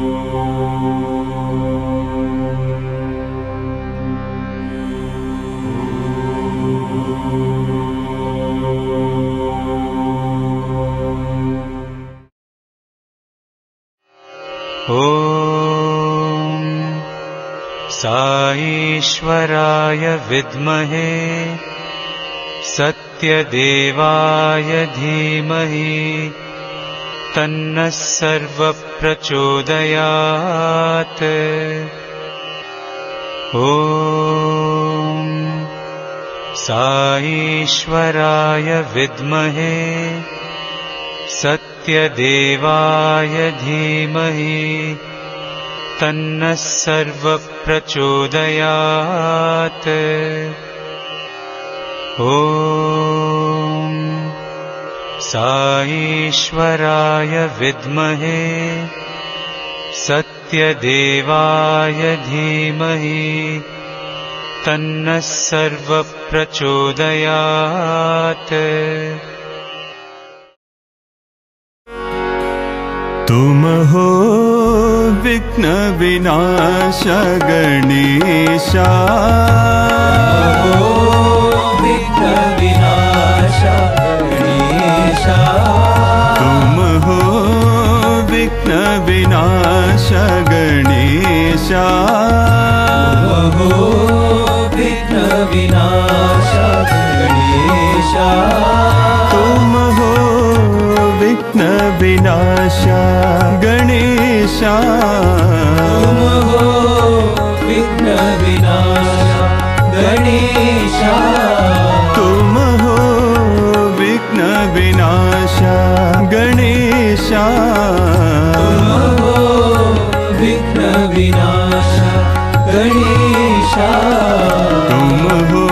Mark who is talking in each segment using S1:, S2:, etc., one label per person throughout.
S1: ॐ साईश्वराय विद्महे सत्यदेवाय धीमहि तन्नः सर्वप्रचोदयात्। ॐ साईश्वराय विद्महे सत्यदेवाय धीमहि तन्नः सर्वप्रचोदयात्। ॐ साईश्वराय विद्महे सत्यदेवाय धीमहि तन्नः सर्वप्रचोदयात्।
S2: तुम हो विघ्न विनाश गणेशा,
S3: विघ्न विनाश गणेशा।
S2: तुम हो विघ्न विनाश गणेशा,
S3: तुम हो विघ्न विनाश गणेशा।
S2: तुम हो विघ्न विनाश गणेशा,
S3: तुम हो विघ्न विनाश गणेशा।
S2: तुम हो विघ्न विनाश गणेशा,
S3: तुम हो विघ्न विनाश गणेशा।
S2: तुम हो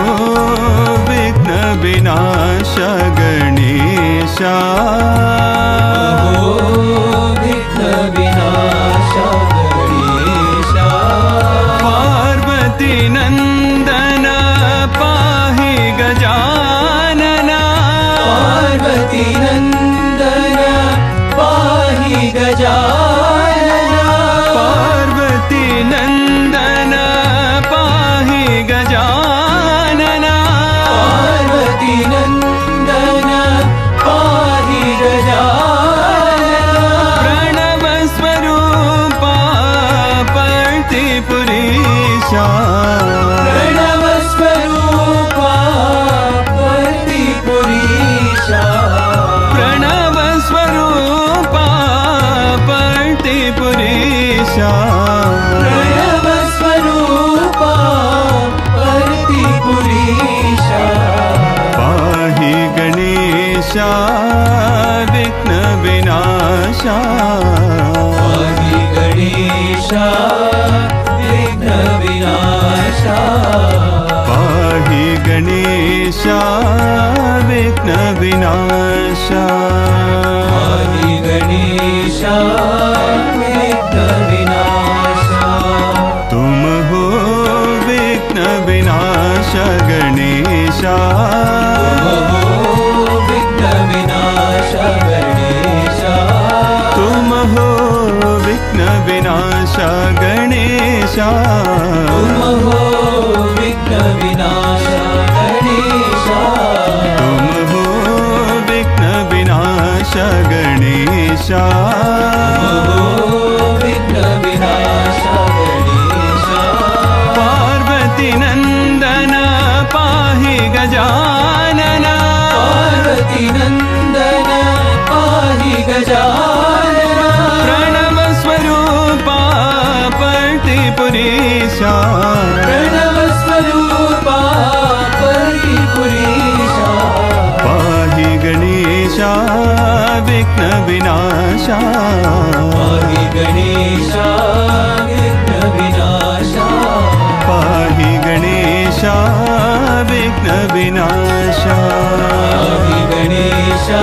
S2: विघ्न विनाश गणेशा,
S3: विघ्न विनाश गणेशा।
S2: पार्वती नंदन पाहि गजानना,
S3: पार्वती नंदन पाहि गजानना।
S2: पार्वती नंदन पाहि गजानना,
S3: पार्वती नंदन पाहि गजानना।
S2: प्रणव स्वरूपा पर्तिपुरीशा,
S3: प्रणव स्वरूपा पर्तिपुरीशा।
S2: प्रणव स्वरूपा पर्तिपुरीशा,
S3: प्रणव स्वरूपा पर्तिपुरीशा।
S2: पाहि गणेशा विघ्न विनाशा,
S3: पाहि गणेशा विघ्न विनाशा।
S2: पाहि गणेशा विघ्न विनाशा,
S3: पाहि गणेशा विघ्न विनाशा।
S2: तुम हो विघ्न विनाश गणेशा,
S3: तुम हो विघ्न विनाश गणेशा।
S2: तुम हो विघ्न विनाश गणेशा,
S3: तुम हो विघ्न विनाश गणेशा।
S2: तुम हो विघ्न विनाश गणेशा,
S3: विघ्न विनाश गणेशा।
S2: पार्वती नंदन पाहि गजानना,
S3: पार्वती नंदन पाहि गजानना।
S2: प्रणव स्वरूपा पर्तिपुरीशा,
S3: प्रणव स्वरूपा पर्तिपुरीशा।
S2: पाहि गणेशा विघ्न विनाशा,
S3: पाहि गणेशा विघ्न विनाशा।
S2: पाहि गणेशा विघ्न विनाशा,
S3: पाहि गणेशा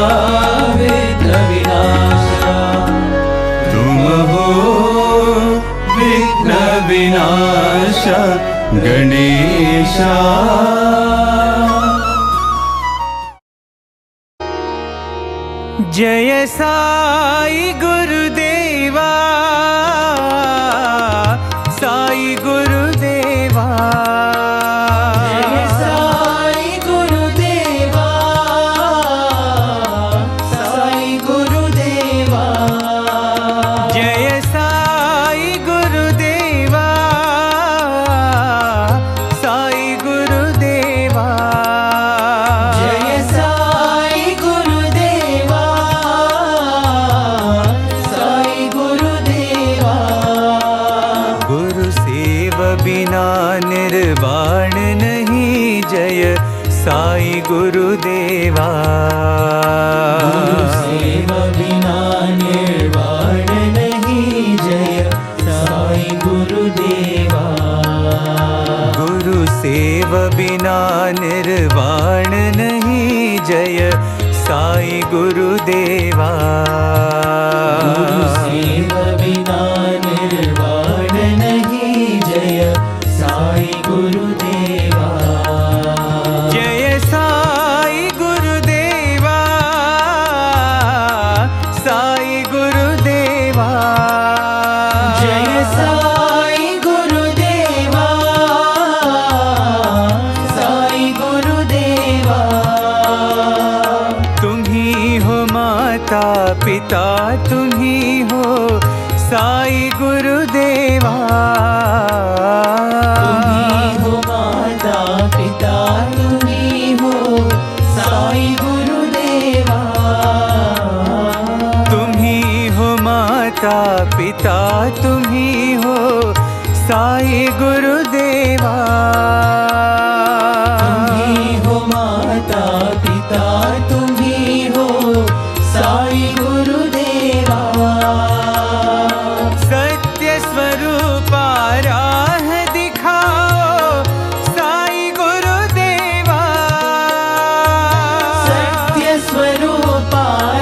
S3: विघ्न विनाशा।
S2: तुम हो विघ्न विनाश गणेशा।
S1: जय साई गुरुदेवा, गुरुदेवा।
S3: गुरु सेव बिना निर्वाण नहीं, जय साई गुरुदेवा।
S1: गुरु सेव बिना निर्वाण नहीं, जय साई गुरुदेवा।
S3: गुरु सेव बिना निर्वाण नहीं, जय साई गुरुदेवा।
S1: जय साई गुरुदेवा, साई गुरुदेवा।
S3: जय साई गुरुदेवा, साई गुरुदेवा।
S1: तुम ही हो माता पिता, तुम ही हो साई गुरुदेवा।
S3: तुम ही हो माता पिता, तुम ही हो साई गुरुदेवा।
S1: तुम ही हो माता पिता, तुम ही हो साई गुरुदेवा।
S3: तुम ही हो माता पिता, तुम ही हो साई गुरुदेवा।
S1: सत्य स्वरूप राह दिखाओ साई गुरुदेवा।
S3: सत्य स्वरूप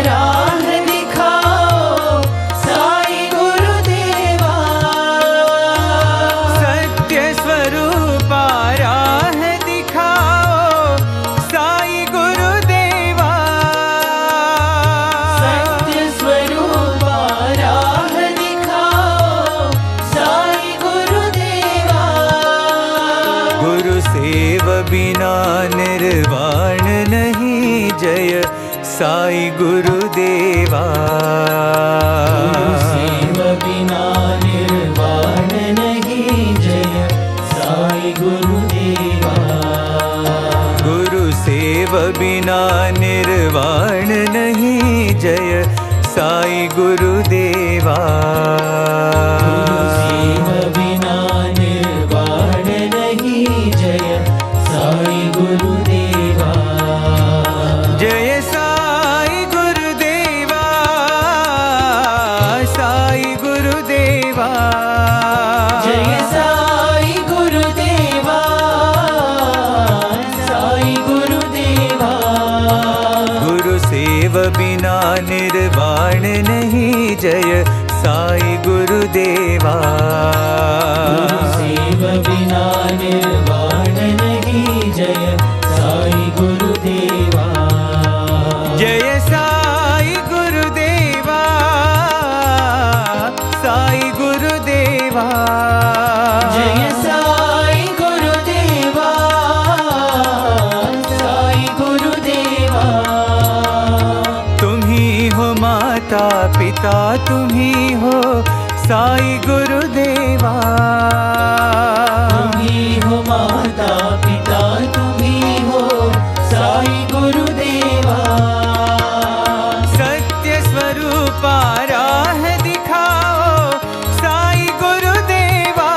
S3: राह दिखाओ साई गुरुदेवा।
S1: सत्य स्वरूप राह दिखाओ साई गुरुदेवा।
S3: सत्य स्वरूप राह दिखाओ साई गुरुदेवा।
S1: गुरु सेव बिना निर्वाण नहीं, जय साई गुरुदेवा।
S3: गुरु सेव बिना निर्वाण नहीं, जय साई गुरुदेवा।
S1: गुरु सेव बिना निर्वाण नहीं, जय साई गुरुदेवा।
S3: गुरु सेव बिना निर्वाण नहीं, जय साई गुरुदेवा।
S1: जय साई गुरुदेवा, साई गुरुदेवा।
S3: जय साई गुरुदेवा, साई गुरुदेवा।
S1: गुरु सेव बिना निर्वाण नहीं, जय साई गुरुदेवा।
S3: गुरु सेव बिना निर्वाण नहीं, जय साई गुरुदेवा।
S1: जय साई गुरुदेवा, साई गुरुदेवा।
S3: जय साई गुरुदेवा, साई गुरुदेवा।
S1: तुम ही हो माता पिता, तुम ही हो साई गुरुदेवा।
S3: तुम ही हो माता पिता, तुम ही हो साई गुरुदेवा।
S1: सत्य स्वरूप राह दिखाओ साई गुरुदेवा।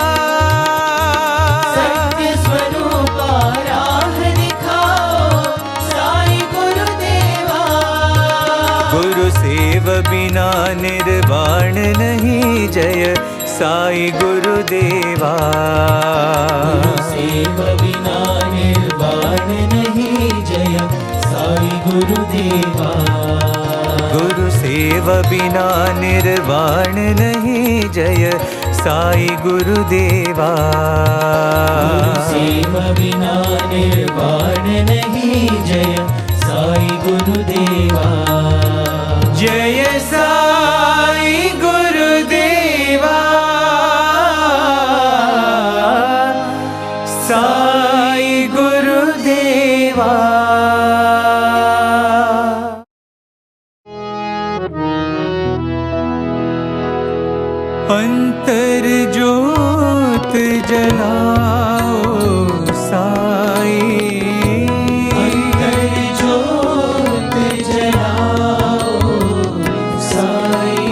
S3: सत्य स्वरूप राह दिखाओ साई गुरुदेवा।
S1: गुरु सेव बिना निर्वाण नहीं, जय साई गुरुदेवा।
S3: गुरु सेव बिना निर्वाण नहीं, जय साई गुरुदेवा।
S1: गुरु सेव बिना निर्वाण नहीं, जय साई गुरुदेवा।
S3: गुरु सेव बिना निर्वाण नहीं, जय साई गुरुदेवा।
S1: जय साई गुरुदेवा, साई गुरुदेवा। अंतर ज्योत जलाओ साई।
S3: अंतर ज्योत जलाओ साई।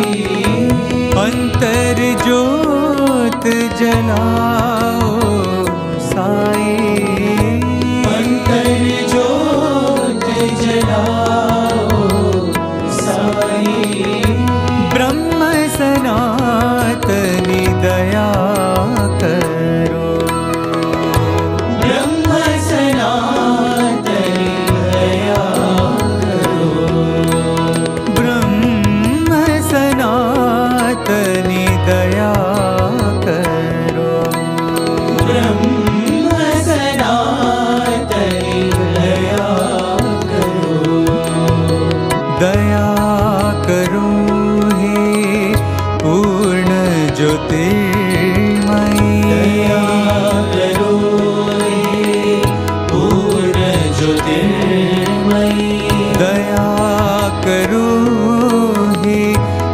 S1: अंतर ज्योत जलाओ साई।
S3: अंतर ज्योत
S1: ज्योतिर्मयी
S3: दया करो हे पूर्ण ज्योतिर्मयी
S1: दया करो हे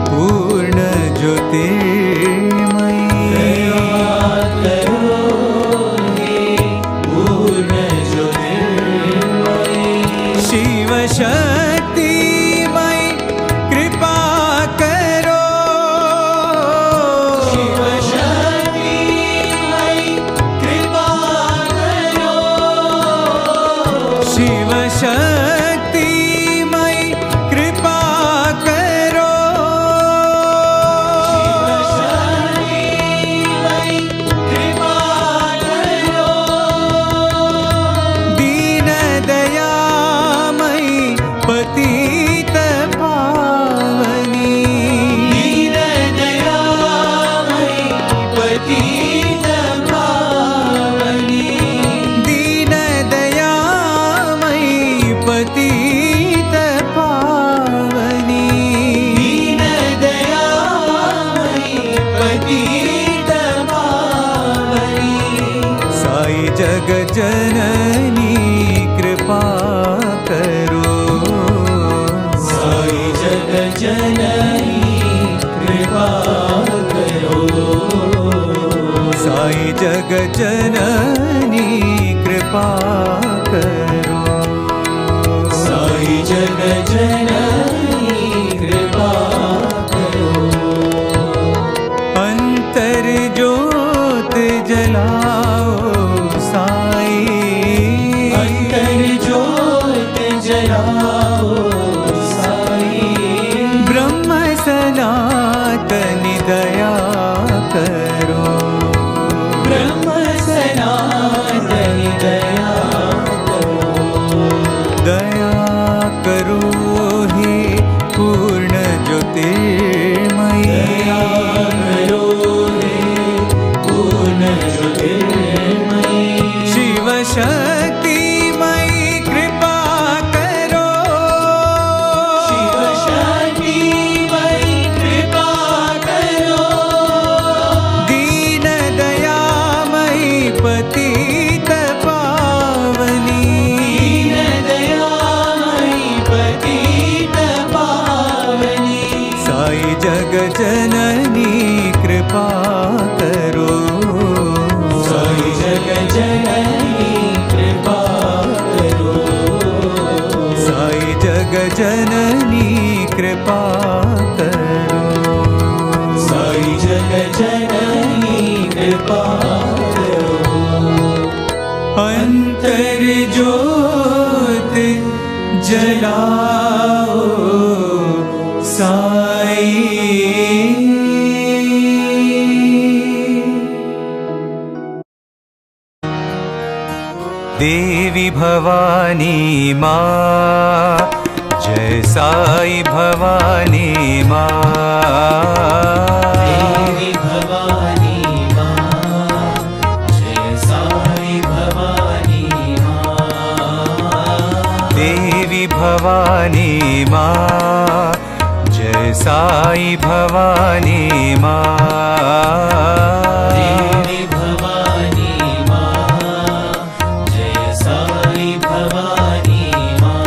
S1: पूर्ण ज्योतिर्मयी
S3: दया करो हे पूर्ण ज्योतिर्मयी
S1: शिव शक्तिमयी कृपा करो
S3: शिव शक्तिमयी कृपा करो
S1: शिव शक्तिमयी कृपा करो
S3: कृपा करो
S1: दीन दयामयी पतित पावनी
S3: दीन दयामयी पतित पावनी
S1: दीन दयामयी पतित पावनी
S3: दीन दयामयी पतित पावनी
S1: साई जग जननी कृपा करो
S3: साई जग जननी कृपा करो
S1: साई जग जननी कृपा करो
S3: साई जग जननी कृपा करो
S1: अंतर ज्योत जलाओ साई
S3: अंतर ज्योत जलाओ साई
S1: ब्रह्म सनातन दया करो
S3: ब्रह्म सनातन दया करो
S1: दया करो हे पूर्ण ज्योतिर्मयी
S3: दया करो हे पूर्ण ज्योतिर्मयी
S1: शिव शक्तिमयी कृपा करो
S3: शिव शक्तिमयी कृपा करो
S1: दीन दयामयी पतित पावनी
S3: दीन दयामयी पतित पावनी
S1: साई जग जननी कृपा करो
S3: साई जग जननी कृपा करो
S1: साई जग जननी कृपा करो
S3: साई जग जननी कृपा करो
S1: अंतर ज्योत जलाओ साई देवी भवानी माँ जय साई भवानी माँ
S3: देवी भवानी माँ जय साई भवानी माँ
S1: देवी भवानी माँ जय साई भवानी माँ
S3: देवी भवानी माँ जय साई भवानी माँ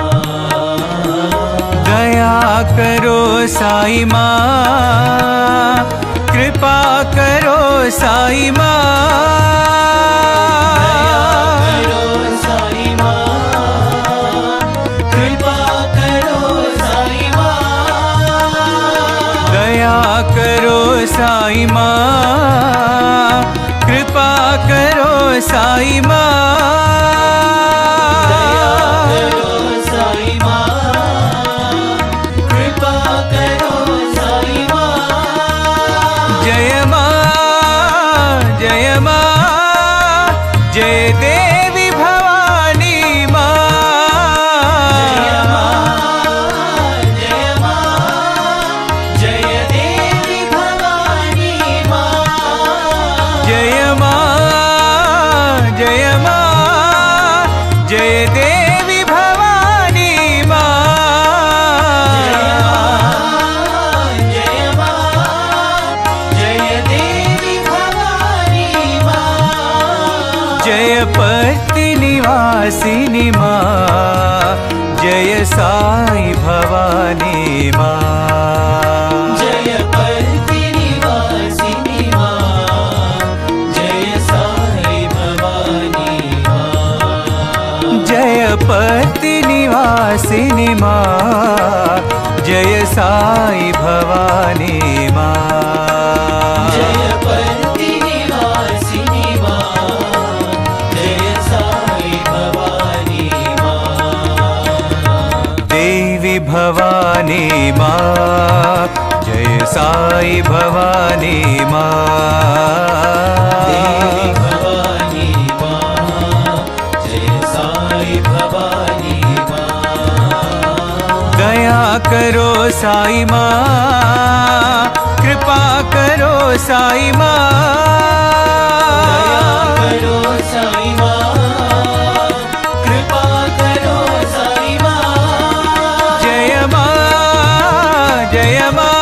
S1: दया करो साई माँ कृपा करो साई माँ
S3: करो साई माँ कृपा करो साई माँ
S1: दया करो साई माँ कृपा करो साई माँ
S3: करो साई माँ कृपा करो साई माँ
S1: जय माँ जय माँ जय देवी भवानी माँ
S3: जय माँ जय देवी भवानी माँ
S1: जय माँ जय निवासिनी मां जय साई भवानी मां
S3: जय पर्ति निवासिनी मां जय साई भवानी मां
S1: जय पर्ति निवासिनी मां जय साई भवानी मां
S3: जय पर्ति निवासिनी मां जय साई भवानी मां
S1: देवी भवानी मां जय साई भवानी मां
S3: देवी भवानी मां जय साई भवानी मां
S1: दया करो साई मां कृपा करो साई मां
S3: दया करो साई मां कृपा करो साई मां
S1: जय मां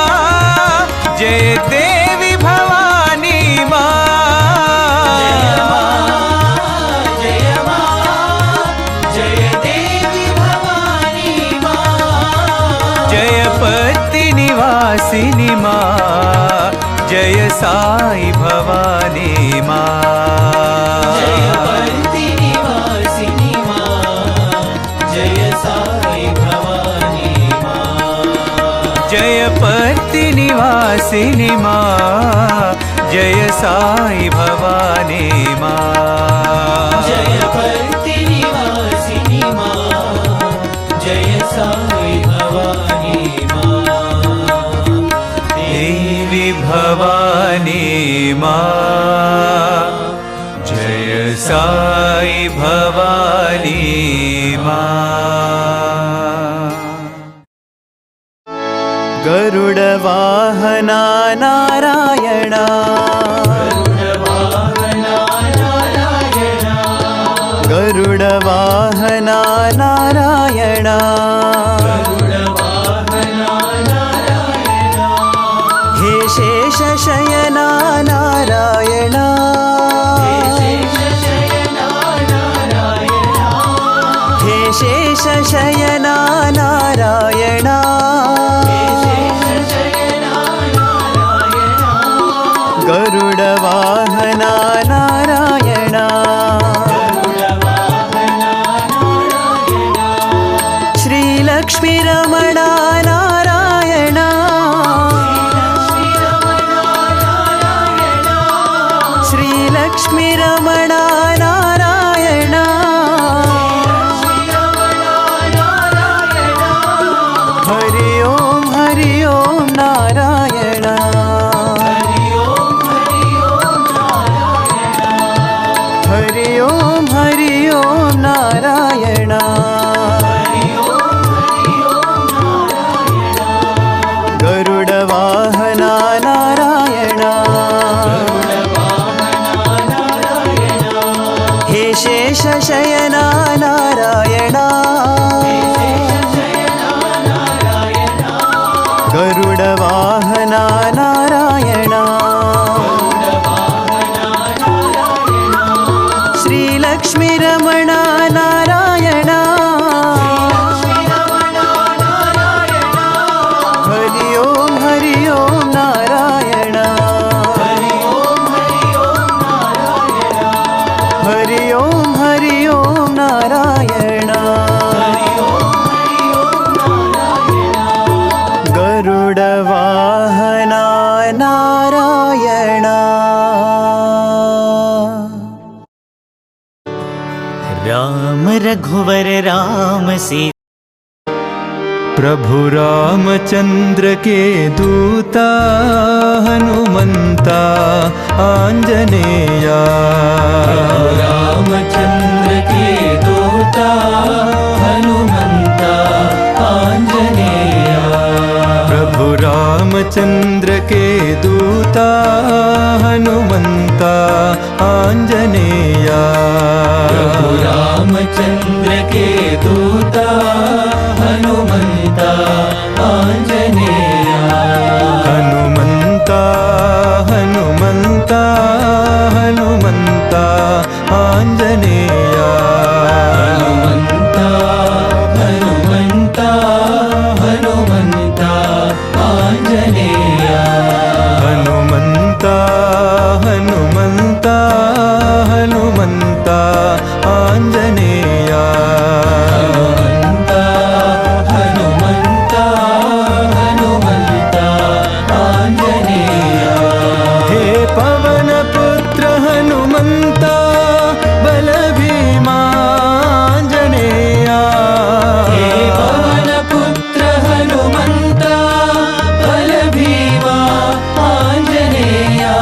S1: जय देवी भवानी मां
S3: जय देवी भवानी मां
S1: जय पर्ति निवासिनी मां जय साई भवानी मां
S3: जय पर्ति निवासिनी मां जय साई भवानी मां
S1: जय पर्ति निवासिनी मां जय साई भवानी मां
S3: जय पर्ति निवासिनी मां जय साई भवानी मां
S1: देवी भवानी मां जय साई भवानी मां गरुडवाहना नारायणा गरुडवाहना नारायणा हे शेषशयना नारायणा हे शेषशयना नारायणा गरुडवाहना नारायणा श्रीलक्ष्मीरमणा नारायणा श्रीलक्ष्मीरमणा नारायणा हरि ओम नारायणा हरि ओम नारायणा गरुडवाहना नारायणा हे शेषशयना नारायणा गरुडवाहना नारायणा श्रीलक्ष्मीरमणा नारायणा हरि ओम नारायणा हरि ओम नारायणा गरुडवाहना नारायणा
S4: राम रघुवर राम सीता
S1: प्रभु रामचंद्र के दूता हनुमंता आंजनेया
S3: रामचंद्र के दूता हनुमंता आंजनेया
S1: प्रभु रामचंद्र के दूता हनुमंता आंजनेया
S3: प्रभु रामचंद्र के दूता हनुमंता आंजनेया
S1: हनुमंता हनुमंता हनुमंता आंजनेया हनुमन्ता हनुमन्ता आञ्जनेया
S3: हनुमन्ता हनुमन्ता हनुमन्ता आञ्जनेया
S1: हे पवनपुत्र हनुमन्ता बलभीमाञ्जनेया
S3: हे पवनपुत्र हनुमन्ता बलभीमा आञ्जनेया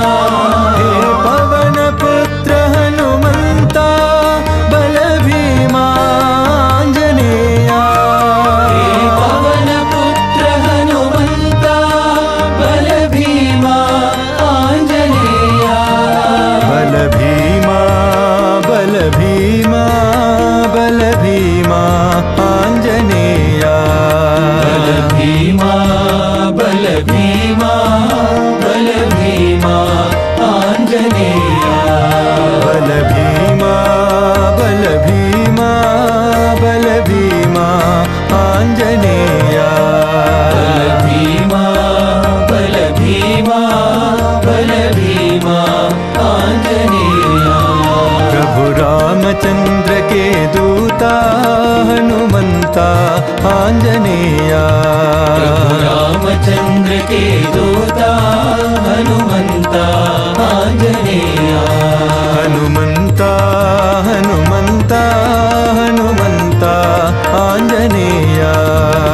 S1: हे पवनपुत्र हनुमन्ता बलभीमाञ्जनेया
S3: हे पवनपुत्र हनुमन्ता बलभीमा आञ्जनेया
S1: बलभीमा बलभीमा बलभीमा आञ्जनेया
S3: बलभीमा बलभीमा बलभीमा आञ्जनेया
S1: बलभीमा बलभीमा बलभीमा आञ्जनेया
S3: बलभीमा बलभीमा बलभीमा आञ्जनेया
S1: प्रभु रामचंद्र के दूता हनुमंता आञ्जनेया
S3: प्रभु रामचंद्र के दूता हनुमन्ता आञ्जनेया
S1: हनुमंता हनुमंता हनुमंता आञ्जनेया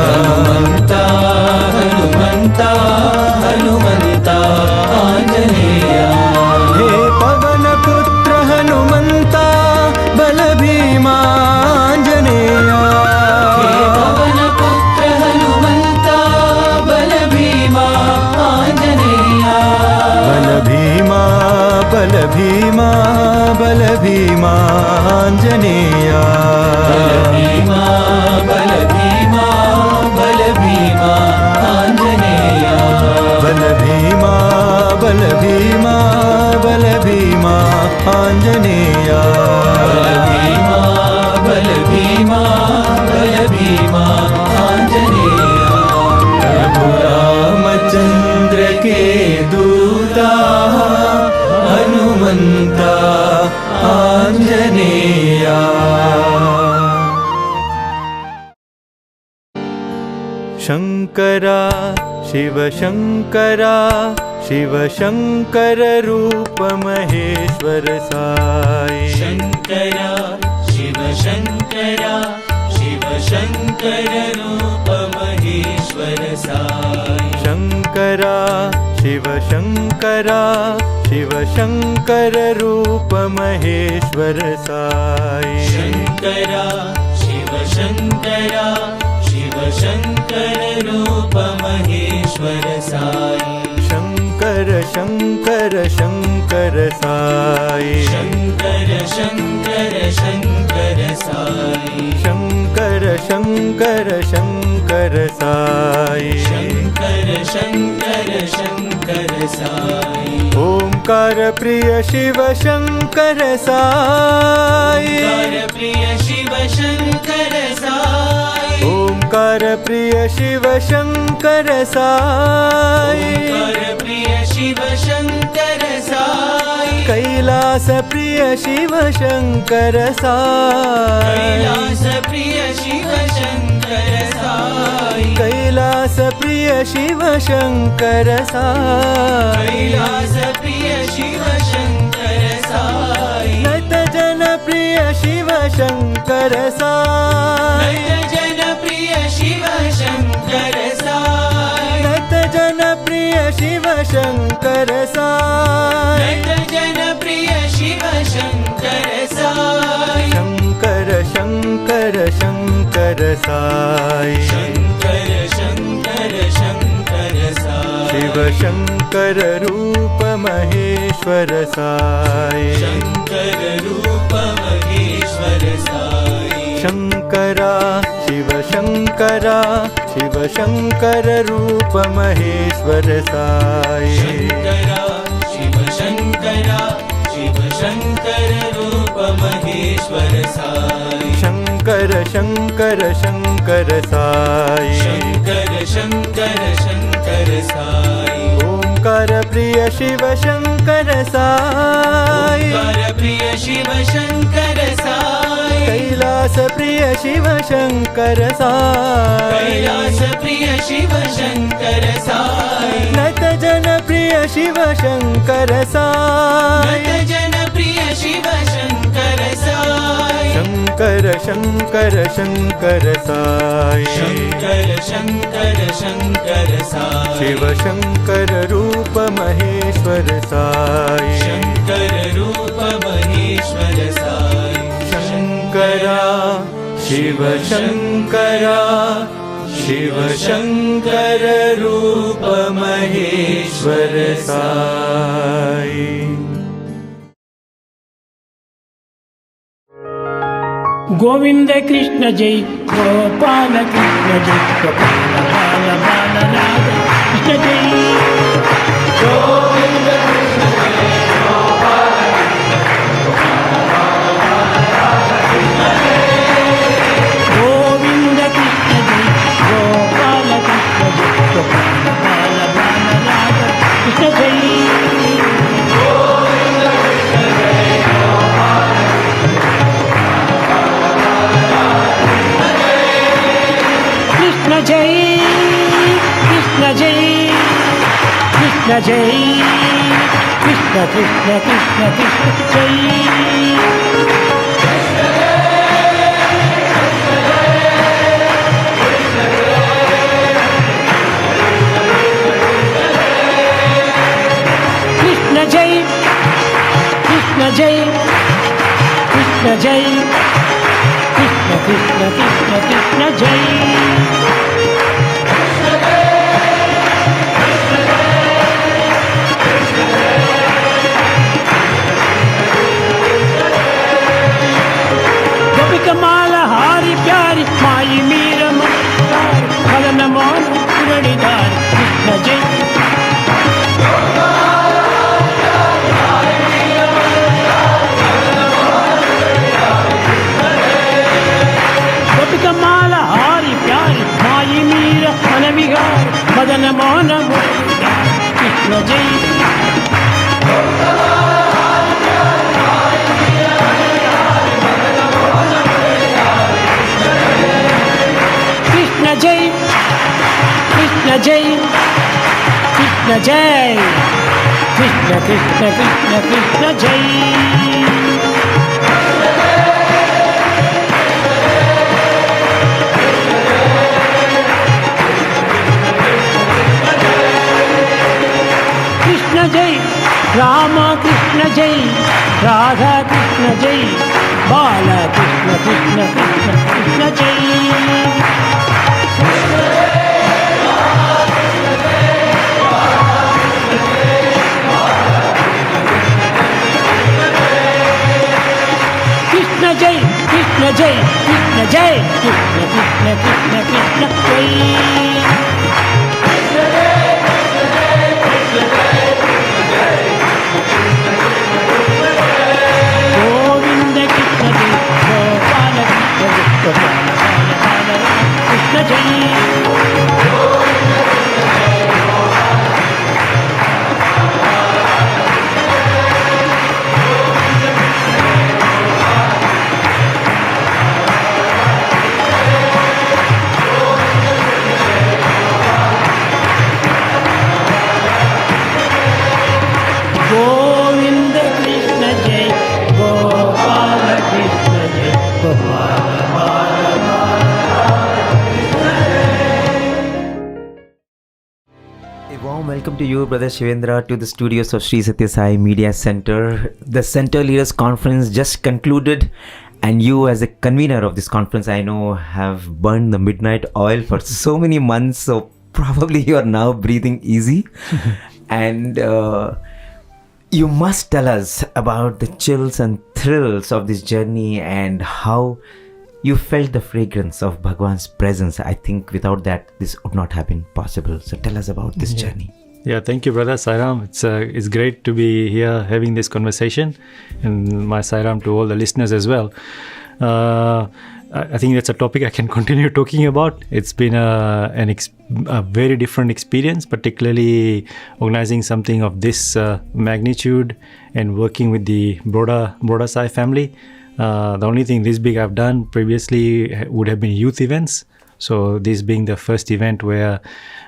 S3: हनुमन्ता हनुमन्ता हनुमन्ता आञ्जनेया
S1: हे पवनपुत्र हनुमंता बलभीमाञ्जनेया
S3: हे पवनपुत्र हनुमन्ता बलभीमा आञ्जनेया
S1: बलभीमा बलभीमा बलभीमा आञ्जनेया
S3: बलभीमा बलभीमा बलभीमा आञ्जनेया
S1: बलभीमा बलभीमा बलभीमा आञ्जनेया
S3: बलभीमा बलभीमा बलभीमा आञ्जनेया
S1: प्रभु रामचंद्र के दूता हनुमंता आञ्जनेया शंकरा शिव शंकरा शिव शंकर रूप महेश्वर साई
S3: शङ्करा शिव शङ्करा शिव शङ्कर रूप महेश्वर साई
S1: शंकरा शिव शंकरा शिव शंकर रूप महेश्वर साई
S3: शङ्करा शिव शङ्करा शिव शङ्कर रूप महेश्वर साई
S1: शंकर शंकर शंकर साई
S3: शङ्कर शङ्कर शङ्कर साई
S1: शंकर शंकर शंकर साई
S3: शङ्कर शङ्कर शङ्कर साई
S1: ओंकार प्रिय शिव शंकर साई
S3: ओंकार प्रिय शिव शङ्कर साई
S1: ओंकार प्रिय शिव शंकर साई
S3: ओंकार प्रिय शिव शङ्कर साई
S1: कैलास प्रिय शिव शंकर साई
S3: कैलास प्रिय शिव शङ्कर साई
S1: कैलास प्रिय शिव शंकर साई
S3: कैलास प्रिय शिव शङ्कर साई
S1: नत जन प्रिय शिव शंकर साई
S3: नत जन प्रिय शिव शङ्कर साई
S1: नत जन प्रिय शिव शंकर साई
S3: नत जन प्रिय शिव शङ्कर साई
S1: शंकर शंकर शंकर साई
S3: शङ्कर शङ्कर शङ्कर साई
S1: शिव शंकर रूप महेश्वर साई
S3: शङ्कर रूप महेश्वर साई
S1: शंकरा शिव शंकरा शिव शंकर रूप महेश्वर साई
S3: शङ्करा शिव शङ्करा शिव शङ्कर रूप महेश्वर साई
S1: शंकर शंकर शंकर साई
S3: शङ्कर शङ्कर शङ्कर साई
S1: ओम ओंकार प्रिय शिव शंकर साई,
S3: ओंकार प्रिय शिव शंकर साई,
S1: कैलास प्रिय शिव शंकर साई,
S3: कैलास प्रिय शिव शंकर साई,
S1: नत जन प्रिय शिव शंकर साई,
S3: नत जन प्रिय शिव शंकर साई,
S1: शंकर शंकर शंकर साई,
S3: शंकर शंकर शंकर साई,
S1: शिव शंकर रूप महेश्वर साई,
S3: शंकर रूप महेश्वर साई,
S1: शंकरा शिव शंकरा, शिव शंकर रूप महेश्वर साई।
S5: गोविंद कृष्ण जय गोपाल कृष्ण जय गोपाल बाल बाल राधा कृष्ण जय
S3: गोविंद कृष्ण जय गोपाल
S5: गोविंद कृष्ण जय गोपाल कृष्ण जय गोपाल बाल बाल राधा कृष्ण जय कृष्ण जय कृष्ण जय कृष्ण जय कृष्ण कृष्ण कृष्ण कृष्ण जय कृष्ण जय कृष्ण जय कृष्ण जय कृष्ण कृष्ण कृष्ण कृष्ण जय गोपिकमाला हारी प्यारी माई मीर मदन मोहन मुरलीधर कृष्ण जय गोपिकमाला हारी प्यारी माई मीर मन विहार मदन मोहन मुरलीधर कृष्ण जय कृष्ण जय कृष्ण जय कृष्ण जय कृष्ण कृष्ण कृष्ण कृष्ण जय कृष्ण जय राम कृष्ण जय राधा कृष्ण जय बाल कृष्ण कृष्ण कृष्ण कृष्ण जय कृष्ण जय कृष्ण जय कृष्ण जय कृष्ण कृष्ण कृष्ण कृष्ण जय गोविंद कृष्ण जय गोपाल कृष्ण जय गोपाल बाल बाल कृष्ण जय गोविंद कृष्ण जय गोपाल कृष्ण जय गोपाल बाल
S6: A warm welcome to you, Brother Shivendra, to the studios of Sri Satya Sai Media Center. The Center Leaders Conference just concluded, and you, as a convener of this conference, I know have burned the midnight oil for so many months. So probably you are now breathing easy, and you must tell us about the chills and thrills of this journey and how you felt the fragrance of Bhagwan's presence. I think without that, this would not have been possible. So tell us about this journey.
S7: Yeah, thank you, brother Sairam. It's great to be here having this conversation, and my Sairam to all the listeners as well. I think that's a topic I can continue talking about. It's been a very different experience, particularly organizing something of this magnitude and working with the broader Sai family. The only thing this big I've done previously would have been youth events. So this being the first event where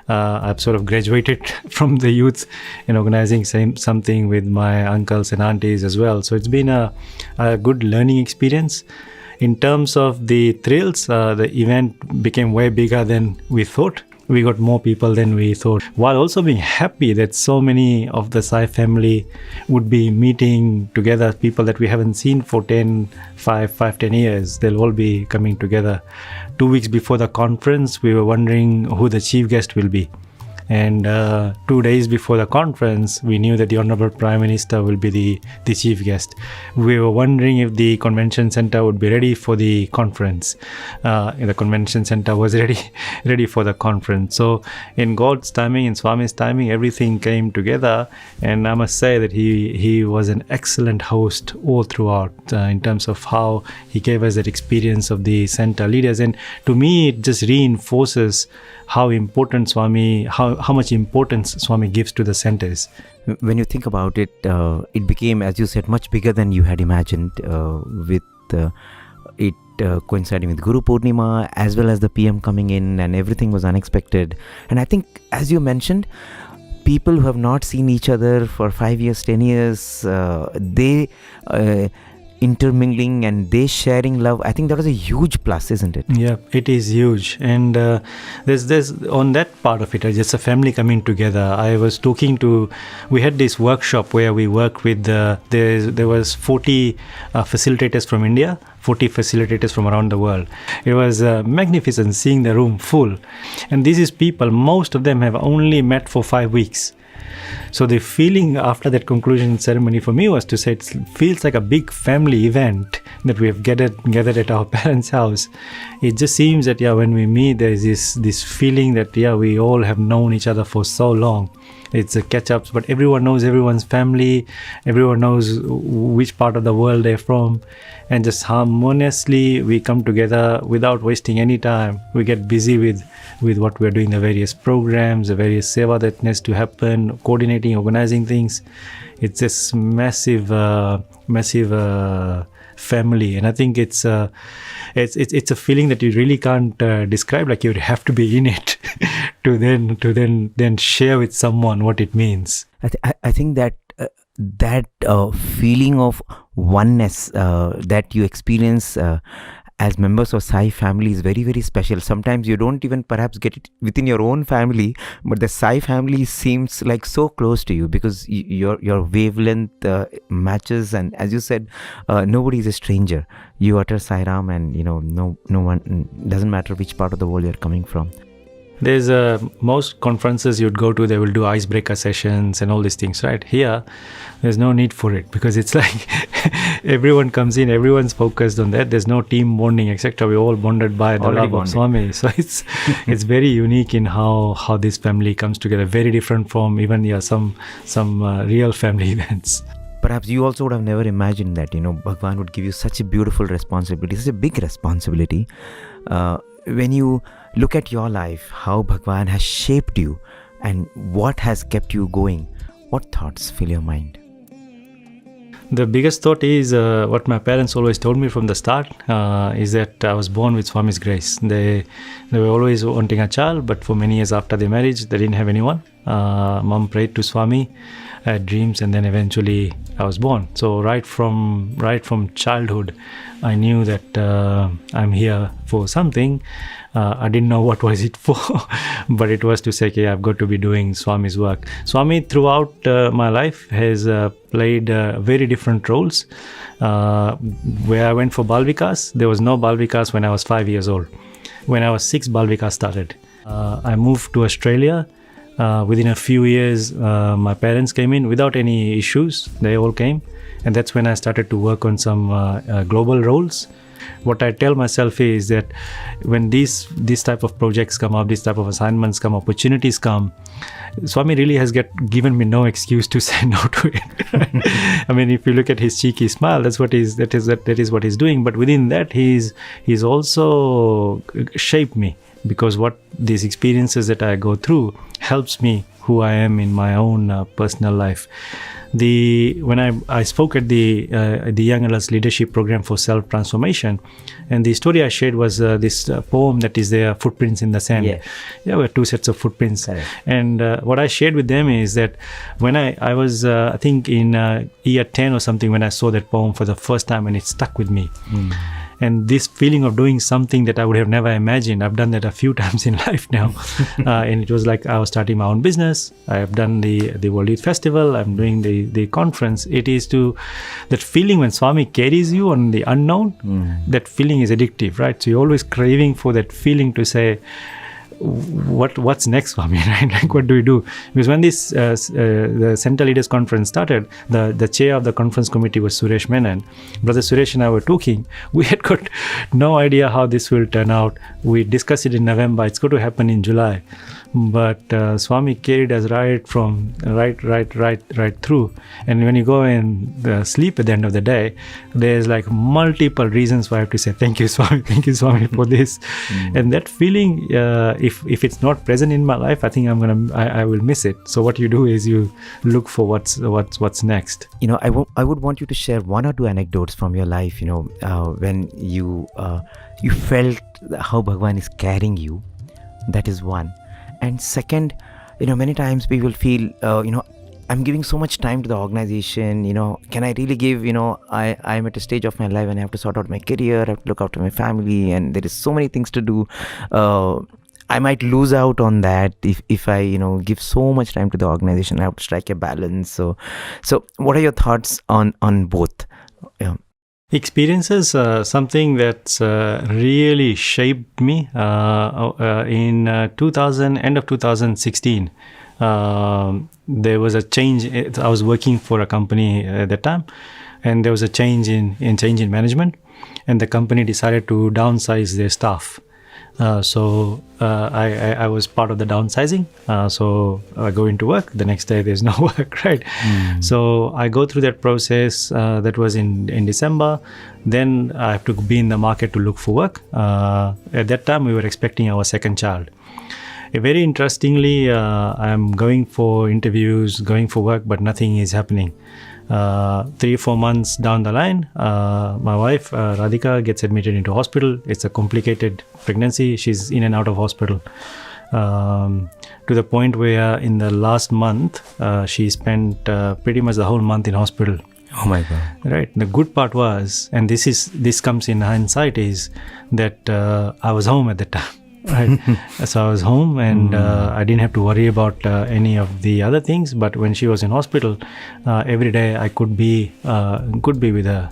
S7: I've sort of graduated from the youth and organizing something with my uncles and aunties as well. So it's been a good learning experience. In terms of the thrills, the event became way bigger than we thought. We got more people than we thought, while also being happy that so many of the Sai family would be meeting together, people that we haven't seen for 10 years. They'll all be coming together. 2 weeks before the conference, we were wondering who the chief guest will be. And 2 days before the conference, we knew that the Honorable Prime Minister will be the chief guest. We were wondering if the convention center would be ready for the conference. The convention center was ready for the conference. So in God's timing, in Swami's timing, everything came together. And I must say that he was an excellent host all throughout in terms of how he gave us that experience of the center leaders. And to me, it just reinforces how important Swami, how much importance Swami gives to the centers.
S6: When you think about it, it became, as you said, much bigger than you had imagined, with it coinciding with Guru Purnima as well as the PM coming in, and everything was unexpected. And I think, as you mentioned, people who have not seen each other for 5 years, 10 years, they intermingling and they sharing love, I think that was a huge plus, isn't it?
S7: Yeah, it is huge. And there's on that part of it, just a family coming together. I was talking to, we had this workshop where we worked with, there was 40 facilitators from India, 40 facilitators from around the world. It was magnificent seeing the room full. And this is people, most of them have only met for 5 weeks. So the feeling after that conclusion ceremony for me was to say it feels like a big family event that we have gathered at our parents' house. It just seems that when we meet, there is this feeling that we all have known each other for so long. It's a catch-ups, but everyone knows everyone's family, everyone knows which part of the world they're from, and just harmoniously we come together without wasting any time. We get busy with what we're doing, the various programs, the various seva that needs to happen, coordinating, organizing things. It's this massive family, and I think it's a feeling that you really can't describe. Like you'd have to be in it to then share with someone what it means.
S6: I think that feeling of oneness that you experience as members of Sai family is very, very special. Sometimes you don't even perhaps get it within your own family, but the Sai family seems like so close to you because your wavelength matches, and as you said, nobody is a stranger. You utter Sai Ram, and no one, doesn't matter which part of the world you're coming from.
S7: There's most conferences you'd go to, they will do icebreaker sessions and all these things, right? Here, there's no need for it because it's like everyone comes in, everyone's focused on that. There's no team bonding, etc. We're all bonded by the love of Swami. So it's very unique in how this family comes together. Very different from even some real family events.
S6: Perhaps you also would have never imagined that Bhagwan would give you such a beautiful responsibility, such a big responsibility. When you look at your life, how Bhagwan has shaped you and what has kept you going, what thoughts fill your mind?
S7: The biggest thought is what my parents always told me from the start, is that I was born with Swami's grace. They were always wanting a child, but for many years after their marriage, they didn't have anyone. Mom prayed to Swami, I had dreams, and then eventually I was born. So right from childhood, I knew that I'm here for something. I didn't know what was it for, but it was to say, okay, I've got to be doing Swami's work. Swami throughout my life has played very different roles. Where I went for Bal Vikas, there was no Bal Vikas when I was 5 years old. When I was 6, Bal Vikas started. I moved to Australia. Within a few years, my parents came in without any issues. They all came. And that's when I started to work on some global roles. What I tell myself is that when these type of projects come up, these type of assignments come, opportunities come, Swami really has given me no excuse to say no to it. I mean, if you look at his cheeky smile, that is what he's doing. But within that, he's also shaped me, because what these experiences that I go through helps me who I am in my own personal life. When I spoke at the Young Adults Leadership Program for Self Transformation, and the story I shared was this poem that is there, Footprints in the Sand. Yeah, we had 2 sets of footprints.
S6: Correct.
S7: And what I shared with them is that when I was, I think in year 10 or something, when I saw that poem for the first time, and it stuck with me. And this feeling of doing something that I would have never imagined, I've done that a few times in life now. And it was like I was starting my own business. I have done the World Youth Festival. I'm doing the conference. It is that feeling when Swami carries you on the unknown, that feeling is addictive, right? So you're always craving for that feeling to say, what's next for me, right? Like, what do we do? Because when this the Center Leaders Conference started, the chair of the conference committee was Suresh Menon. Brother Suresh and I were talking. We had got no idea how this will turn out. We discussed it in November. It's going to happen in July. But Swami carried us right through. And when you go and sleep at the end of the day, there's like multiple reasons why I have to say thank you, Swami, for this. And that feeling, if it's not present in my life, I think I will miss it. So what you do is you look for what's next.
S6: I would want you to share 1 or 2 anecdotes from your life. When you felt how Bhagwan is carrying you. That is one. And second, many times people feel, I'm giving so much time to the organization, can I really give, I'm at a stage of my life and I have to sort out my career, I have to look after my family, and there is so many things to do. I might lose out on that if I, give so much time to the organization. I have to strike a balance. So what are your thoughts on both? Yeah.
S7: Experiences, something that's really shaped me in end of 2016. There was a change. I was working for a company at that time, and there was a change in management, and the company decided to downsize their staff. So I was part of the downsizing. So I go into work. The next day there's no work, right? So I go through that process. That was in December. Then I have to be in the market to look for work. At that time, we were expecting our second child. Very interestingly, I'm going for interviews, going for work, but nothing is happening. 3 or 4 months down the line, my wife Radhika gets admitted into hospital. It's a complicated pregnancy. She's in and out of hospital to the point where in the last month she spent pretty much the whole month in hospital.
S6: Oh my God!
S7: Right. The good part was, and this comes in hindsight, is that I was home at the time. Right. So I was home, and I didn't have to worry about any of the other things. But when she was in hospital, every day I could be with her.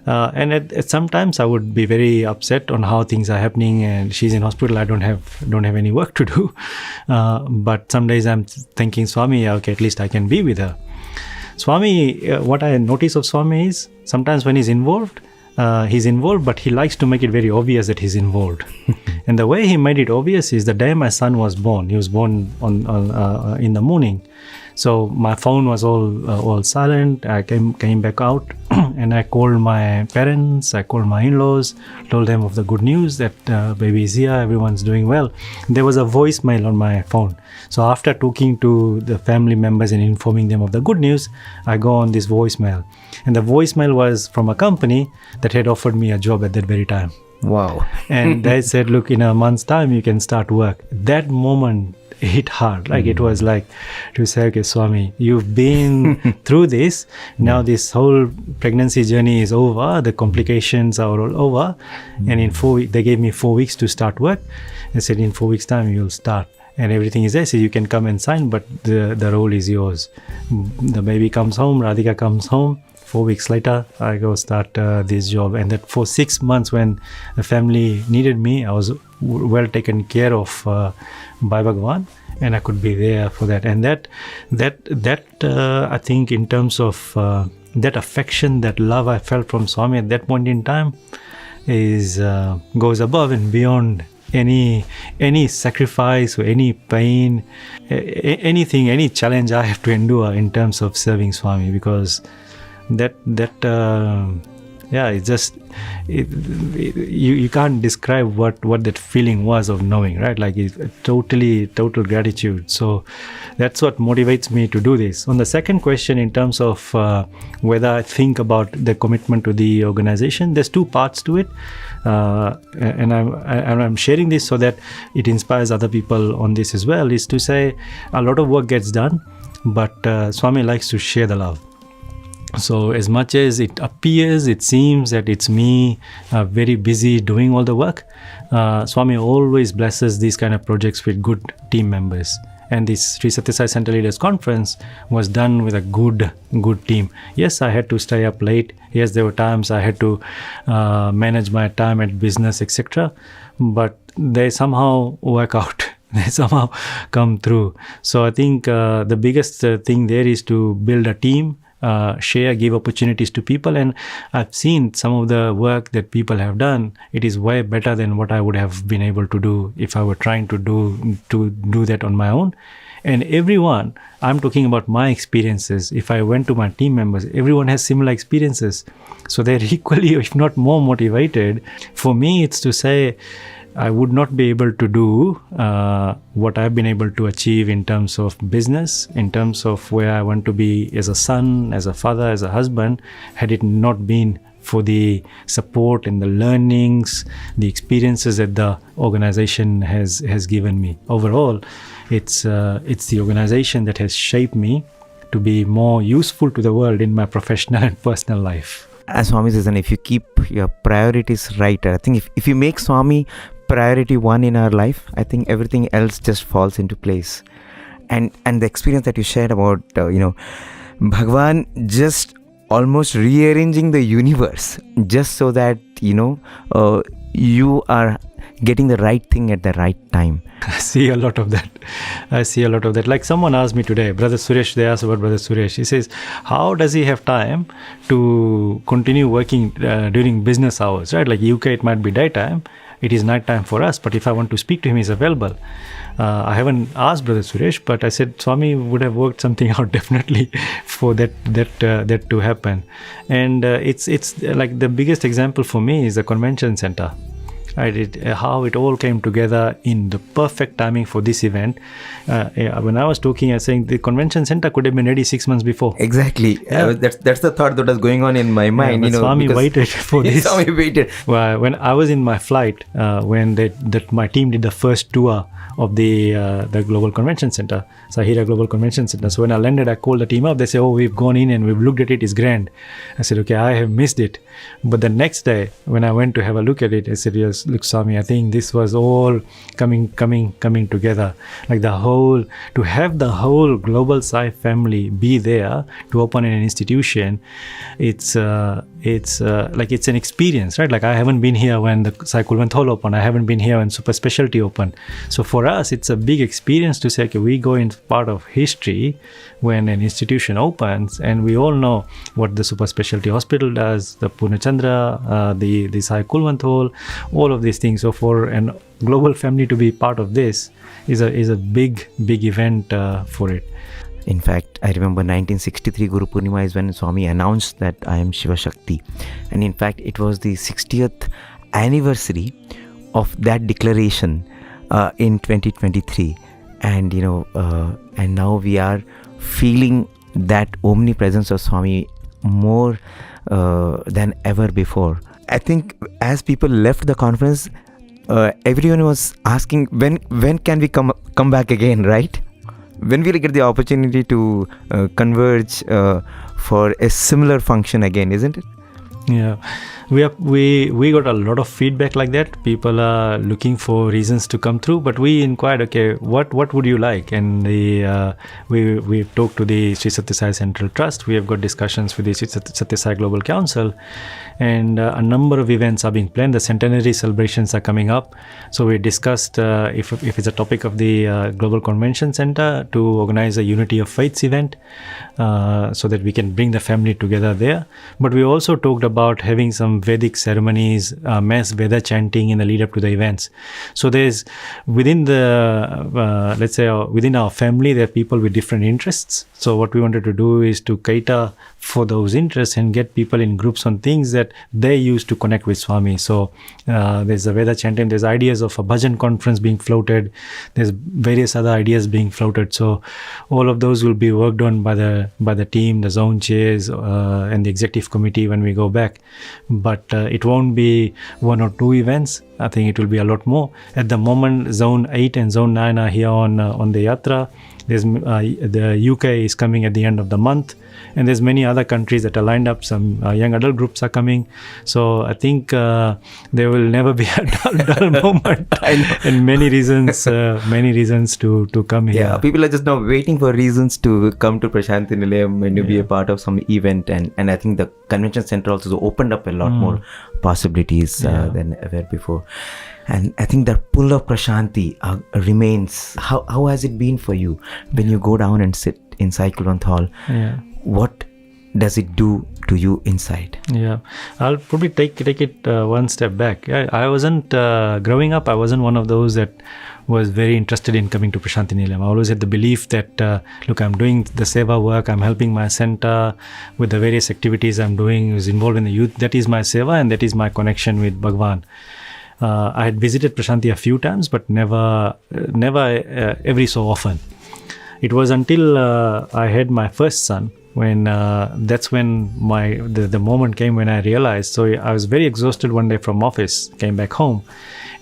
S7: And at sometimes I would be very upset on how things are happening, and she's in hospital. I don't have any work to do. But some days I'm thinking, Swami, okay, at least I can be with her. Swami, what I notice of Swami is sometimes when he's involved, but he likes to make it very obvious that he's involved. And the way he made it obvious is the day my son was born. He was born on in the morning. So my phone was all silent. I came back out and I called my parents, I called my in-laws, told them of the good news that baby is here, everyone's doing well. There was a voicemail on my phone. So after talking to the family members and informing them of the good news, I go on this voicemail. And the voicemail was from a company that had offered me a job at that very time.
S6: Wow.
S7: And they said, look, in a month's time, you can start work. That moment hit hard. Like it was like to say, okay, Swami, you've been through this. Now this whole pregnancy journey is over. The complications are all over. And in 4 weeks, they gave me 4 weeks to start work. They said, in 4 weeks' time, you'll start. And everything is there. So you can come and sign, but the role is yours. The baby comes home, Radhika comes home. 4 weeks later, I go start this job. And that for 6 months when the family needed me, I was well taken care of by Bhagwan, and I could be there for that. And that I think in terms of that affection, that love I felt from Swami at that point in time is goes above and beyond any sacrifice or any pain, anything, any challenge I have to endure in terms of serving Swami, because it's just you can't describe what that feeling was of knowing, right? Like it's total gratitude. So that's what motivates me to do this. On the second question, in terms of whether I think about the commitment to the organization, there's two parts to it, and I'm sharing this so that it inspires other people on this as well. Is to say a lot of work gets done, but Swami likes to share the love. So as much as it appears, it seems that it's me very busy doing all the work, Swami always blesses these kind of projects with good team members. And this Sri Sathya Sai Center Leaders Conference was done with a good team. Yes, I had to stay up late. Yes, there were times I had to manage my time at business, etc. But they somehow work out. They somehow come through. So I think the biggest thing there is to build a team, share, give opportunities to people. And I've seen some of the work that people have done. It is way better than what I would have been able to do if I were trying to do that on my own. And everyone, I'm talking about my experiences. If I went to my team members, everyone has similar experiences. So they're equally, if not more motivated. For me, it's to say, I would not be able to do what I've been able to achieve in terms of business, in terms of where I want to be as a son, as a father, as a husband, had it not been for the support and the learnings, the experiences that the organization has given me. Overall, it's the organization that has shaped me to be more useful to the world in my professional and personal life.
S6: As Swami says, and if you keep your priorities right, I think if you make Swami priority one in our life, I think everything else just falls into place. And the experience that you shared about Bhagwan just almost rearranging the universe just so that you are getting the right thing at the right time.
S7: I see a lot of that. Like someone asked me today, Brother Suresh, they asked about Brother Suresh. He says, how does he have time to continue working during business hours, right? Like UK, it might be daytime. It is night time for us, but if I want to speak to him, he's available. I haven't asked Brother Suresh, but I said Swami would have worked something out definitely for that to happen. And it's like the biggest example for me is the convention center. Right, how it all came together in the perfect timing for this event. When I was talking, I was saying the convention center could have been ready 6 months before.
S6: Exactly. Yeah. That's the thought that was going on in my mind.
S7: Swami waited for this.
S6: Swami waited.
S7: When I was in my flight, when my team did the first tour of the Global Convention Center, Sahira Global Convention Center. So when I landed, I called the team up. They said, we've gone in and we've looked at it. It's grand. I said, okay, I have missed it. But the next day, when I went to have a look at it, I said, yes, look, Swami, I think this was all coming together. Like to have the whole Global Sai family be there to open an institution, it's like it's an experience, right? Like I haven't been here when the Sai Kulwant opened. I haven't been here when Super Specialty opened. So for us, it's a big experience to say, okay, we go in part of history when an institution opens, and we all know what the Super Specialty Hospital does, the Purnachandra, the Sai Kulwant Hall, all of these things. So for a global family to be part of this is a big event for it.
S6: In fact, I remember 1963 Guru Purnima is when Swami announced that I am Shiva Shakti. And in fact, it was the 60th anniversary of that declaration in 2023. And, and now we are feeling that omnipresence of Swami more than ever before. I think as people left the conference, everyone was asking, when can we come back again, right? When will we get the opportunity to converge for a similar function again, isn't it?
S7: Yeah, we got a lot of feedback like that. People are looking for reasons to come through, but we inquired, okay, what would you like? And we talked to the Sri Sathya Sai Central Trust. We have got discussions with the Sri Sathya Sai Global Council, and a number of events are being planned. The centenary celebrations are coming up, so we discussed if it's a topic of the Global Convention Center to organize a Unity of Faiths event, so that we can bring the family together there. But we also talked about about having some Vedic ceremonies, mass Veda chanting in the lead up to the events. So there's within the let's say within our family, there are people with different interests. So what we wanted to do is to cater for those interests and get people in groups on things that they use to connect with Swami. So there's a Veda chanting, there's ideas of a Bhajan conference being floated, there's various other ideas being floated. So all of those will be worked on by the team, the zone chairs, and the executive committee when we go back. But it won't be 1 or 2 events. I think it will be a lot more. At the moment, Zone 8 and Zone 9 are here on the Yatra. There's the UK is coming at the end of the month, and there's many other countries that are lined up. Some young adult groups are coming. So I think there will never be a dull moment, and many reasons to come here.
S6: Yeah, people are just now waiting for reasons to come to Prashanti Nilayam and to be a part of some event, and I think the convention center also opened up a lot more possibilities than ever before. And I think the pull of Prashanti remains. How has it been for you when you go down and sit inside Kulwant Hall?
S7: Yeah.
S6: What does it do to you inside?
S7: Yeah, I'll probably take it one step back. I wasn't growing up. I wasn't one of those that was very interested in coming to Prashanti Nilayam. I always had the belief that look, I'm doing the seva work. I'm helping my center with the various activities I'm doing. I was involved in the youth. That is my seva, and that is my connection with Bhagwan. I had visited Prashanti a few times, but never every so often. It was until I had my first son when that's when the moment came when I realized. So I was very exhausted one day from office, came back home,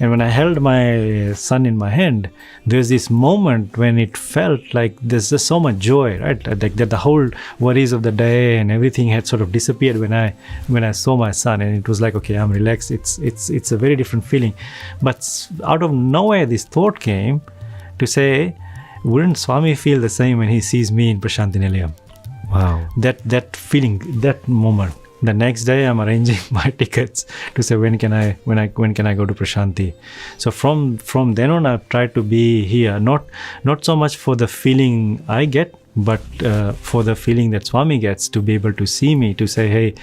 S7: and when I held my son in my hand, there's this moment when it felt like there's just so much joy, right? Like that the whole worries of the day and everything had sort of disappeared when I saw my son, and it was like, okay, I'm relaxed. It's a very different feeling. But out of nowhere, this thought came to say, wouldn't Swami feel the same when he sees me in Prashanti Nilayam?
S6: Wow.
S7: That feeling, that moment. The next day, I'm arranging my tickets to say when can I go to Prashanti. So from then on, I've tried to be here, not so much for the feeling I get, but for the feeling that Swami gets, to be able to see me, to say, hey,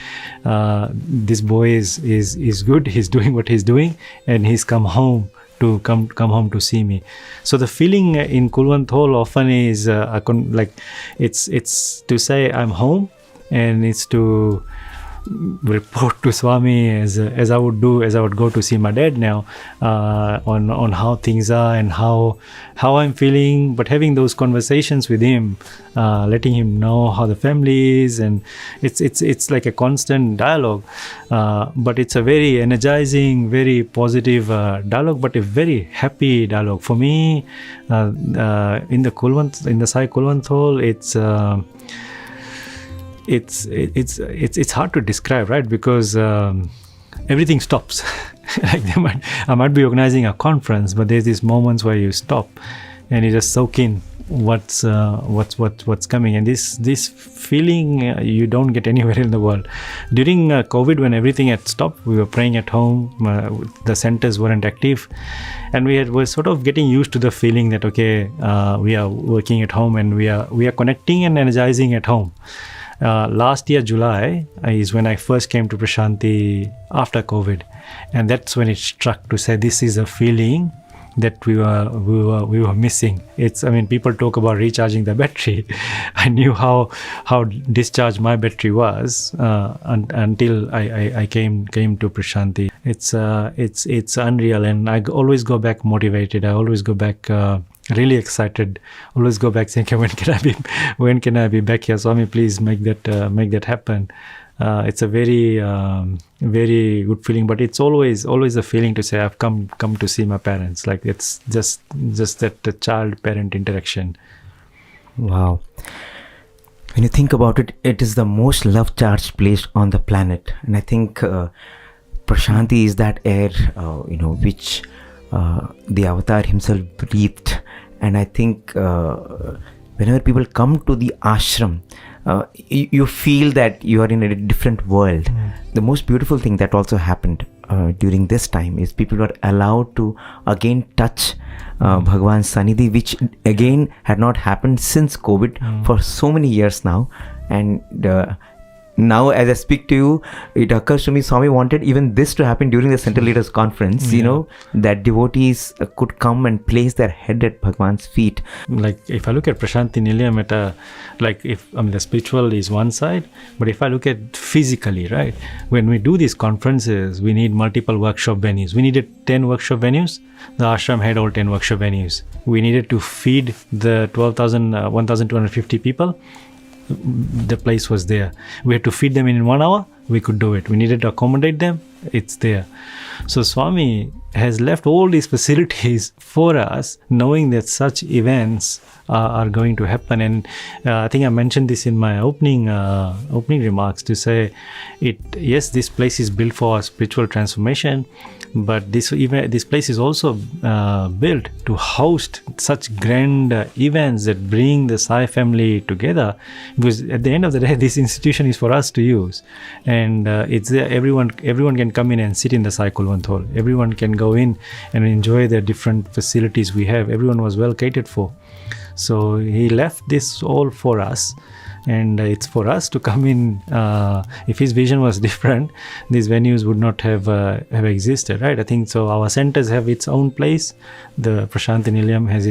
S7: this boy is good. He's doing what he's doing, and he's come home to come home to see me. So the feeling in Kulwant Hall often is like it's to say I'm home, and it's to report to Swami as I would go to see my dad now on how things are and how I'm feeling, but having those conversations with him, letting him know how the family is, and it's like a constant dialogue, but it's a very energizing, very positive dialogue, but a very happy dialogue for me. In the Sai Kulwant Hall, it's hard to describe, right? Because everything stops. Like I might be organizing a conference, but there's these moments where you stop and you just soak in what's coming, and this feeling you don't get anywhere in the world. During COVID, when everything had stopped, we were praying at home. The centers weren't active, and were sort of getting used to the feeling that okay, we are working at home and we are connecting and energizing at home. Last year, July, is when I first came to Prashanti after COVID, and that's when it struck to say this is a feeling that we were missing. People talk about recharging the battery. I knew how discharged my battery was until I came to Prashanti. It's unreal, and I always go back motivated. I always go back really excited. Always go back saying, okay, when can I be back here? Swami, please make that happen. It's a very very good feeling, but it's always a feeling to say I've come to see my parents. Like it's just that the child parent interaction.
S6: Wow. When you think about it, it is the most love charged place on the planet, and I think Prashanti is that air which the avatar himself breathed. And I think whenever people come to the ashram, you feel that you are in a different world. The most beautiful thing that also happened during this time is people were allowed to again touch Bhagwan's Sanidhi, which again had not happened since COVID for so many years now. And now as I speak to you, it occurs to me Swami wanted even this to happen during the Central Leaders Conference, that devotees could come and place their head at Bhagwan's feet.
S7: Like if I look at Prashanti Nilayam the spiritual is one side, but if I look at physically, right, when we do these conferences, we need multiple workshop venues. We needed 10 workshop venues. The ashram had all 10 workshop venues. We needed to feed the 1,250 people. The place was there. We had to feed them in 1 hour. We could do it. We needed to accommodate them. It's there. So Swami has left all these facilities for us, knowing that such events are going to happen. And I think I mentioned this in my opening remarks to say, yes, this place is built for spiritual transformation, but this place is also built to host such grand events that bring the Sai family together. Because at the end of the day, this institution is for us to use, and it's there. Everyone can come in and sit in the Sai Kulwant Hall. Everyone can go in and enjoy the different facilities we have. Everyone was well catered for. So he left this all for us, and it's for us to come in. If his vision was different, these venues would not have existed, right? I think so. Our centers have its own place. The Prashanti Nilayam has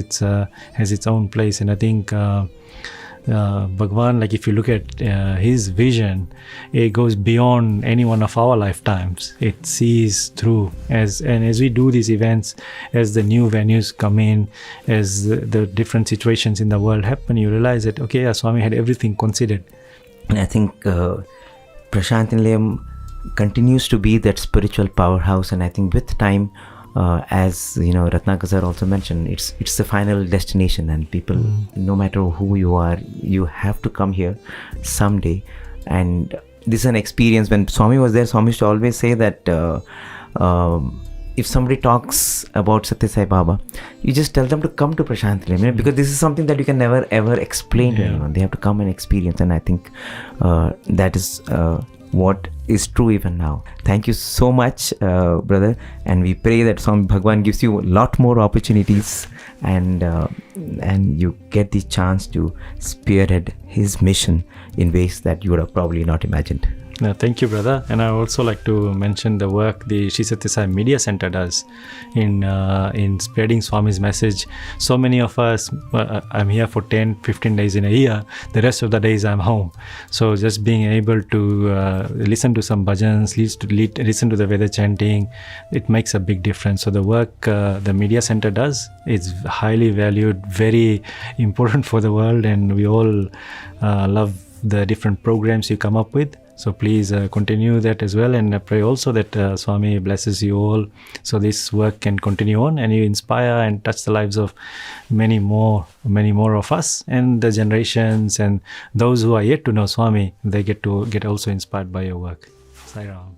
S7: its own place, and I think Bhagwan, like if you look at his vision, it goes beyond any one of our lifetimes. It sees through as we do these events, as the new venues come in, as the different situations in the world happen, you realize that Swami had everything considered.
S6: And I think Prashanti Nilayam continues to be that spiritual powerhouse, and I think with time, as Ratnakar sir also mentioned, it's the final destination, and people, no matter who you are, you have to come here someday. And this is an experience. When Swami was there, Swami used to always say that if somebody talks about Satya Sai Baba, you just tell them to come to Prashanti Nilayam, because this is something that you can never ever explain to anyone. They have to come and experience, and I think that is what is true even now. Thank you so much, brother, and we pray that Swami Bhagwan gives you a lot more opportunities, and you get the chance to spearhead his mission in ways that you would have probably not imagined.
S7: Thank you, brother. And I also like to mention the work the Sri Satya Sai Media Center does in spreading Swami's message. So many of us, I'm here for 10-15 days in a year. The rest of the days I'm home. So just being able to listen to some bhajans, listen to the Veda chanting, it makes a big difference. So the work the Media Center does is highly valued, very important for the world, and we all love the different programs you come up with. So please continue that as well, and I pray also that Swami blesses you all, so this work can continue on and you inspire and touch the lives of many more of us, and the generations and those who are yet to know Swami, they get also inspired by your work. Sai Ram.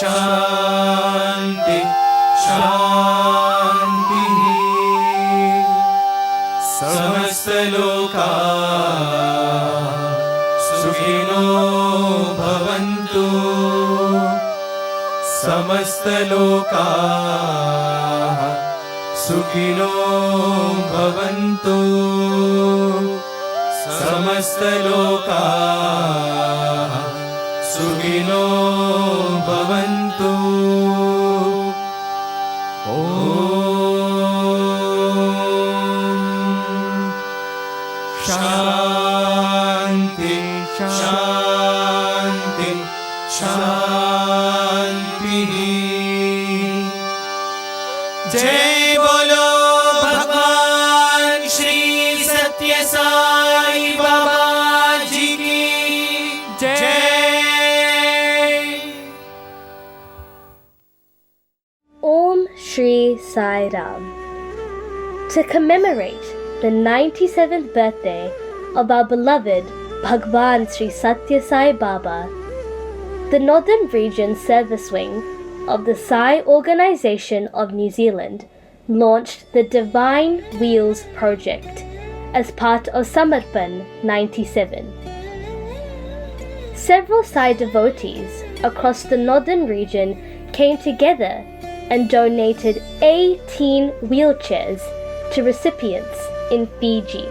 S1: शान्ति शान्तिः समस्तलोकाः सुखिनो भवन्तु समस्तलोकाः सुखिनो भवन्तु समस्तलोकाः सुखिनो भवन्तु ॐ शान्ति शान्ति शान्तिः जय बोलो भगवान श्री सत्य साई बाबा जी की जय।
S8: Om Shri Sai Ram. To commemorate the 97th birthday of our beloved Bhagwan Sri Satya Sai Baba, the Northern Region Service Wing of the Sai Organization of New Zealand launched the Divine Wheels project as part of Samarpan 97. Several Sai devotees across the Northern region came together and donated 18 wheelchairs to recipients in Fiji.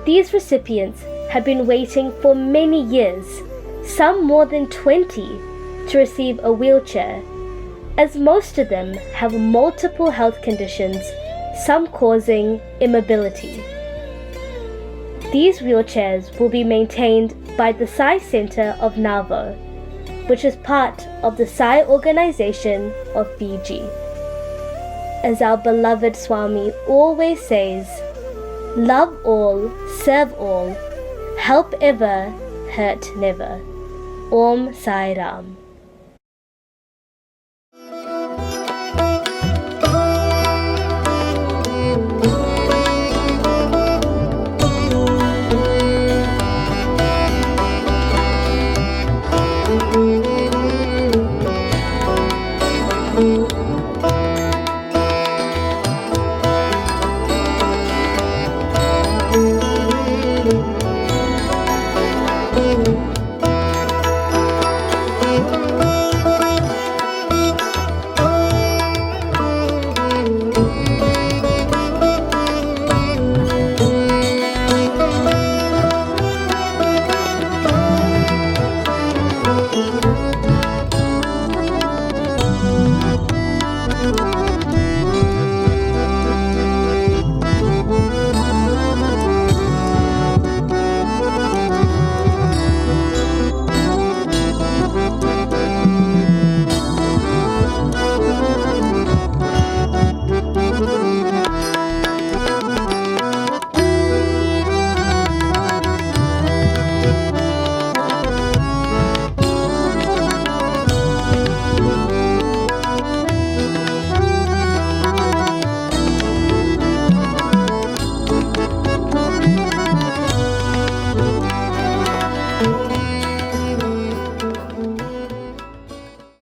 S8: These recipients have been waiting for many years, some more than 20, to receive a wheelchair, as most of them have multiple health conditions, some causing immobility. These wheelchairs will be maintained by the Sai Centre of Navo, which is part of the Sai Organization of Fiji. As our beloved Swami always says, love all, serve all, help ever, hurt never. Om Sai Ram.